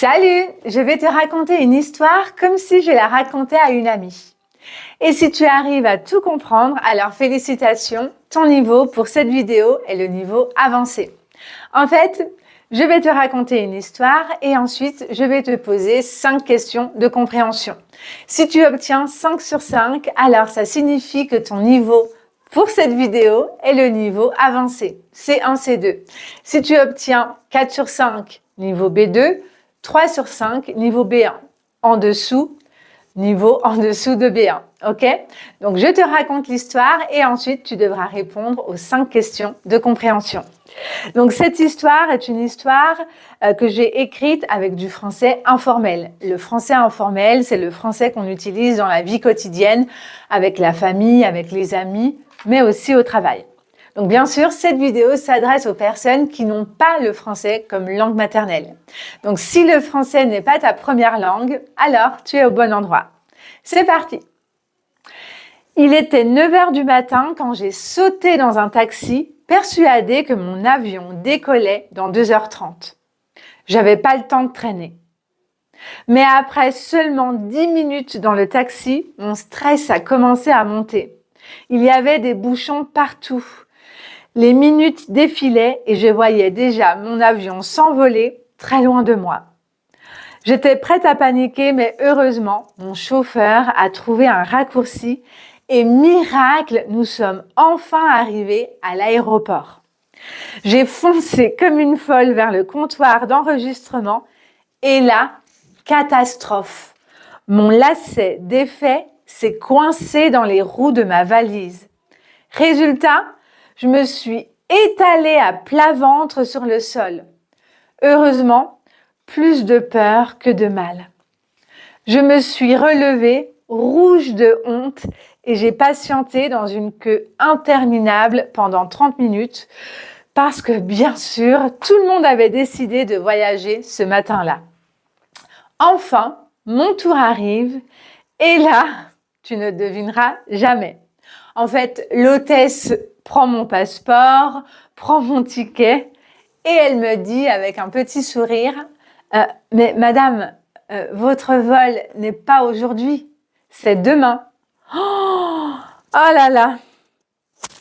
Salut, je vais te raconter une histoire comme si je la racontais à une amie. Et si tu arrives à tout comprendre, alors félicitations, ton niveau pour cette vidéo est le niveau avancé. En fait, je vais te raconter une histoire et ensuite je vais te poser 5 questions de compréhension. Si tu obtiens 5 sur 5, alors ça signifie que ton niveau pour cette vidéo est le niveau avancé, C1, C2. Si tu obtiens 4 sur 5, niveau B2, 3 sur 5, niveau B1. En dessous, niveau en dessous de B1. OK? Donc, je te raconte l'histoire et ensuite, tu devras répondre aux 5 questions de compréhension. Donc, cette histoire est une histoire que j'ai écrite avec du français informel. Le français informel, c'est le français qu'on utilise dans la vie quotidienne avec la famille, avec les amis, mais aussi au travail. Donc, bien sûr, cette vidéo s'adresse aux personnes qui n'ont pas le français comme langue maternelle. Donc, si le français n'est pas ta première langue, alors tu es au bon endroit. C'est parti! Il était 9 h du matin quand j'ai sauté dans un taxi, persuadée que mon avion décollait dans 2h30. J'avais pas le temps de traîner. Mais après seulement 10 minutes dans le taxi, mon stress a commencé à monter. Il y avait des bouchons partout. Les minutes défilaient et je voyais déjà mon avion s'envoler très loin de moi. J'étais prête à paniquer, mais heureusement, mon chauffeur a trouvé un raccourci et miracle, nous sommes enfin arrivés à l'aéroport. J'ai foncé comme une folle vers le comptoir d'enregistrement et là, catastrophe. Mon lacet défait s'est coincé dans les roues de ma valise. Résultat, je me suis étalée à plat ventre sur le sol. Heureusement, plus de peur que de mal. Je me suis relevée, rouge de honte, et j'ai patienté dans une queue interminable pendant 30 minutes parce que, bien sûr, tout le monde avait décidé de voyager ce matin-là. Enfin, mon tour arrive et là, tu ne devineras jamais. En fait, l'hôtesse prend mon passeport, prend mon ticket et elle me dit avec un petit sourire « Mais madame, votre vol n'est pas aujourd'hui, c'est demain. » Oh là là,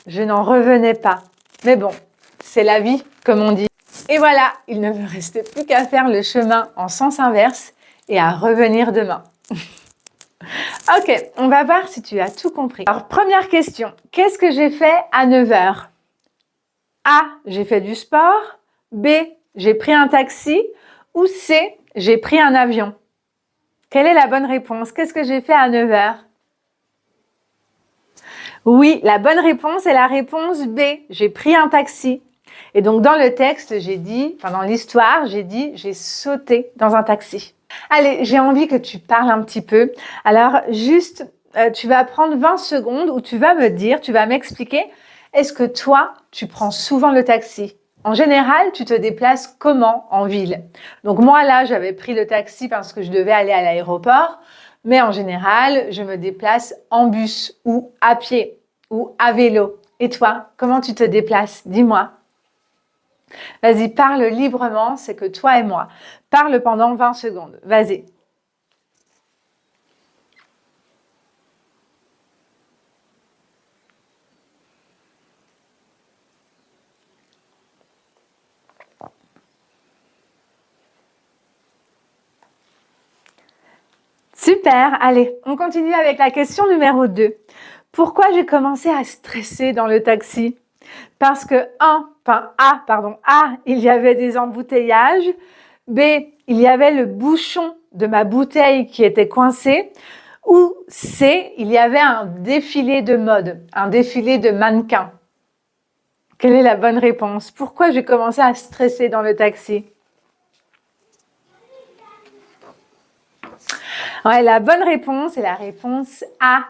je n'en revenais pas. Mais bon, c'est la vie, comme on dit. Et voilà, il ne me restait plus qu'à faire le chemin en sens inverse et à revenir demain. Ok, on va voir si tu as tout compris. Alors, première question, qu'est-ce que j'ai fait à 9 h? A, j'ai fait du sport. B, j'ai pris un taxi. Ou C, j'ai pris un avion. Quelle est la bonne réponse? Qu'est-ce que j'ai fait à 9 h? Oui, la bonne réponse est la réponse B. J'ai pris un taxi. Et donc, dans le texte, j'ai dit, enfin dans l'histoire, j'ai dit, j'ai sauté dans un taxi. Allez, j'ai envie que tu parles un petit peu. Alors, juste, tu vas prendre 20 secondes où tu vas me dire, tu vas m'expliquer, est-ce que toi, tu prends souvent le taxi? En général, tu te déplaces comment en ville? Donc moi, là, j'avais pris le taxi parce que je devais aller à l'aéroport. Mais en général, je me déplace en bus ou à pied ou à vélo. Et toi, comment tu te déplaces? Dis-moi. Vas-y, parle librement, c'est que toi et moi. Parle pendant 20 secondes. Vas-y. Super, allez, on continue avec la question numéro 2. Pourquoi j'ai commencé à stresser dans le taxi? Parce que A, il y avait des embouteillages. B, il y avait le bouchon de ma bouteille qui était coincé. Ou C, il y avait un défilé de mode, un défilé de mannequins. Quelle est la bonne réponse? Pourquoi j'ai commencé à stresser dans le taxi? Ouais, la bonne réponse est la réponse A.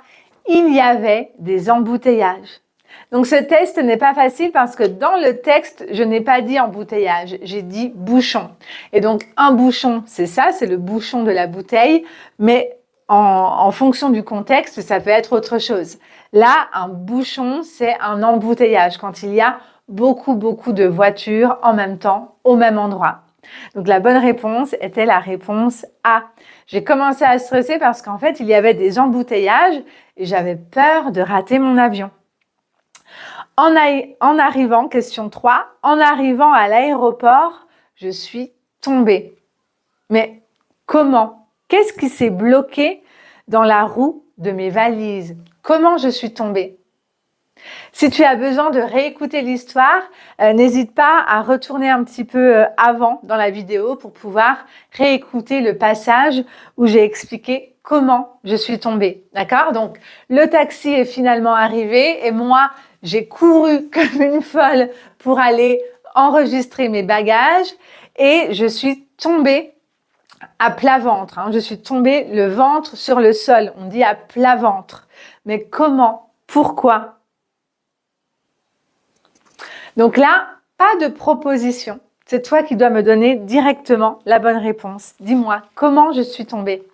Il y avait des embouteillages. Donc ce test n'est pas facile parce que dans le texte, je n'ai pas dit embouteillage, j'ai dit bouchon. Et donc un bouchon, c'est ça, c'est le bouchon de la bouteille, mais en fonction du contexte, ça peut être autre chose. Là, un bouchon, c'est un embouteillage quand il y a beaucoup de voitures en même temps au même endroit. Donc la bonne réponse était la réponse A. J'ai commencé à stresser parce qu'en fait, il y avait des embouteillages et j'avais peur de rater mon avion. En arrivant, question 3, en arrivant à l'aéroport, je suis tombée. Mais comment? Qu'est-ce qui s'est bloqué dans la roue de mes valises? Comment je suis tombée? Si tu as besoin de réécouter l'histoire, n'hésite pas à retourner un petit peu avant dans la vidéo pour pouvoir réécouter le passage où j'ai expliqué comment je suis tombée. D'accord? Donc, le taxi est finalement arrivé et moi, j'ai couru comme une folle pour aller enregistrer mes bagages et je suis tombée à plat ventre. Je suis tombée le ventre sur le sol. On dit à plat ventre. Mais comment? Pourquoi? Donc là, pas de proposition. C'est toi qui dois me donner directement la bonne réponse. Dis-moi, comment je suis tombée?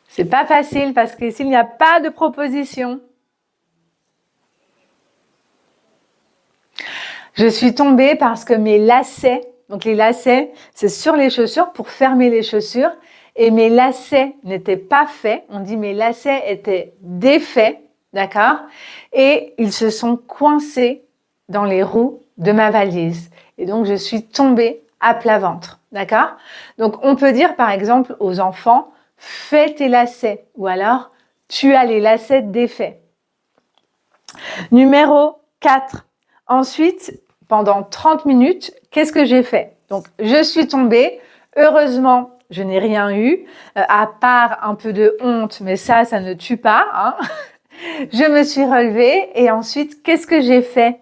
C'est pas facile parce que s'il n'y a pas de proposition, je suis tombée parce que mes lacets, donc les lacets, c'est sur les chaussures pour fermer les chaussures, et mes lacets n'étaient pas faits. On dit mes lacets étaient défaits, d'accord? Et ils se sont coincés dans les roues de ma valise. Et donc, je suis tombée à plat ventre, d'accord? Donc, on peut dire, par exemple, aux enfants, fais tes lacets, ou alors, tu as les lacets défaits. Numéro 4. Ensuite, pendant 30 minutes, qu'est-ce que j'ai fait? Donc, je suis tombée. Heureusement, je n'ai rien eu, à part un peu de honte, mais ça ne tue pas. Hein. Je me suis relevée et ensuite, qu'est-ce que j'ai fait?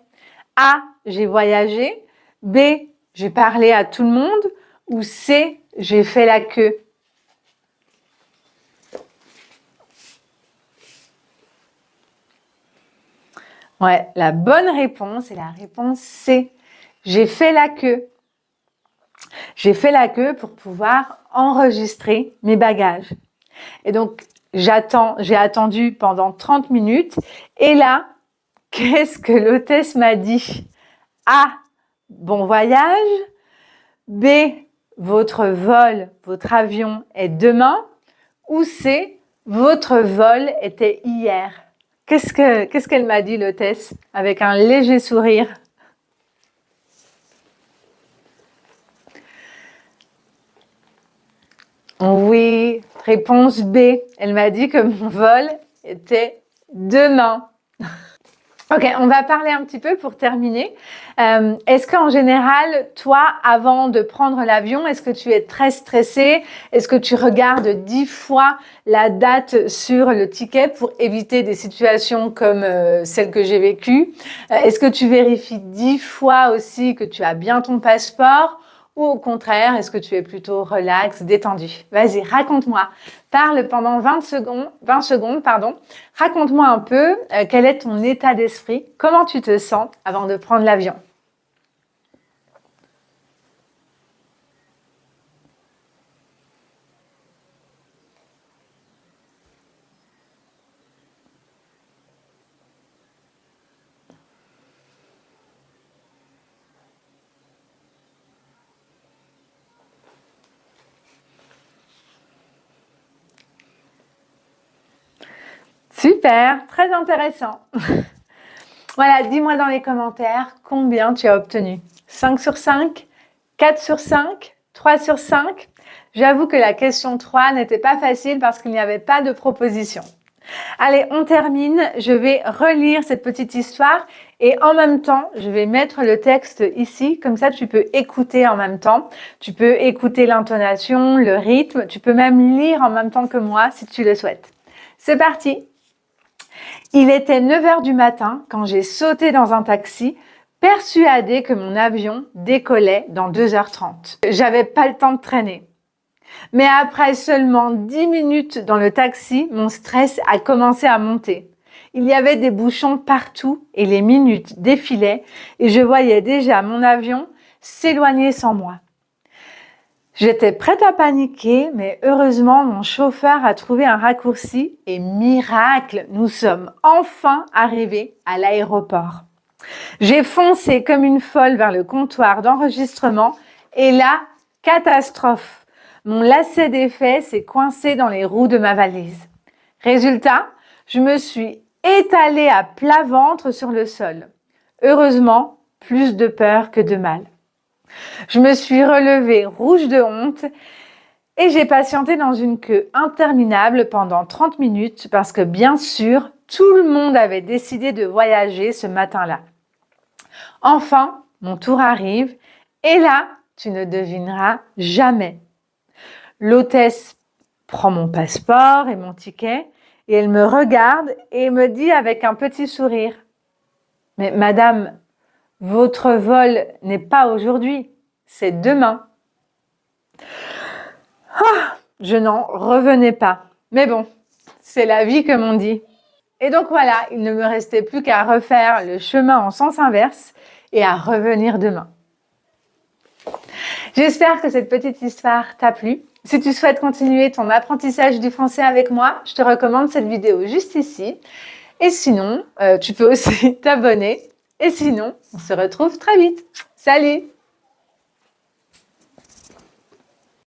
A, j'ai voyagé. B, j'ai parlé à tout le monde. Ou C, j'ai fait la queue. Ouais, la bonne réponse est la réponse C. J'ai fait la queue. J'ai fait la queue pour pouvoir enregistrer mes bagages. Et donc, j'ai attendu pendant 30 minutes. Et là, qu'est-ce que l'hôtesse m'a dit? A, bon voyage. B, votre vol, votre avion est demain. Ou C, votre vol était hier. Qu'est-ce qu'elle m'a dit, l'hôtesse, avec un léger sourire? Oui, réponse B. Elle m'a dit que mon vol était demain. Ok, on va parler un petit peu pour terminer. Est-ce qu'en général, toi, avant de prendre l'avion, est-ce que tu es très stressé? Est-ce que tu regardes 10 fois la date sur le ticket pour éviter des situations comme celle que j'ai vécue? Est-ce que tu vérifies 10 fois aussi que tu as bien ton passeport? Ou au contraire, est-ce que tu es plutôt relax, détendu? Vas-y, raconte-moi. Parle pendant 20 secondes, pardon. Raconte-moi un peu quel est ton état d'esprit, comment tu te sens avant de prendre l'avion. Super, très intéressant. Voilà, dis-moi dans les commentaires combien tu as obtenu. 5 sur 5, 4 sur 5, 3 sur 5. J'avoue que la question 3 n'était pas facile parce qu'il n'y avait pas de proposition. Allez, on termine. Je vais relire cette petite histoire et en même temps, je vais mettre le texte ici. Comme ça, tu peux écouter en même temps. Tu peux écouter l'intonation, le rythme. Tu peux même lire en même temps que moi si tu le souhaites. C'est parti. Il était 9 heures du matin quand j'ai sauté dans un taxi, persuadée que mon avion décollait dans 2h30. J'avais pas le temps de traîner. Mais après seulement 10 minutes dans le taxi, mon stress a commencé à monter. Il y avait des bouchons partout et les minutes défilaient et je voyais déjà mon avion s'éloigner sans moi. J'étais prête à paniquer, mais heureusement, mon chauffeur a trouvé un raccourci et miracle, nous sommes enfin arrivés à l'aéroport. J'ai foncé comme une folle vers le comptoir d'enregistrement et là, catastrophe. Mon lacet d'effet s'est coincé dans les roues de ma valise. Résultat, je me suis étalée à plat ventre sur le sol. Heureusement, plus de peur que de mal. Je me suis relevée rouge de honte et j'ai patienté dans une queue interminable pendant 30 minutes parce que bien sûr, tout le monde avait décidé de voyager ce matin-là. Enfin, mon tour arrive et là, tu ne devineras jamais. L'hôtesse prend mon passeport et mon ticket et elle me regarde et me dit avec un petit sourire « Mais madame, votre vol n'est pas aujourd'hui, c'est demain. » Je n'en revenais pas. Mais bon, c'est la vie comme on dit. Et donc voilà, il ne me restait plus qu'à refaire le chemin en sens inverse et à revenir demain. J'espère que cette petite histoire t'a plu. Si tu souhaites continuer ton apprentissage du français avec moi, je te recommande cette vidéo juste ici. Et sinon, tu peux aussi t'abonner. Et sinon, on se retrouve très vite. Salut!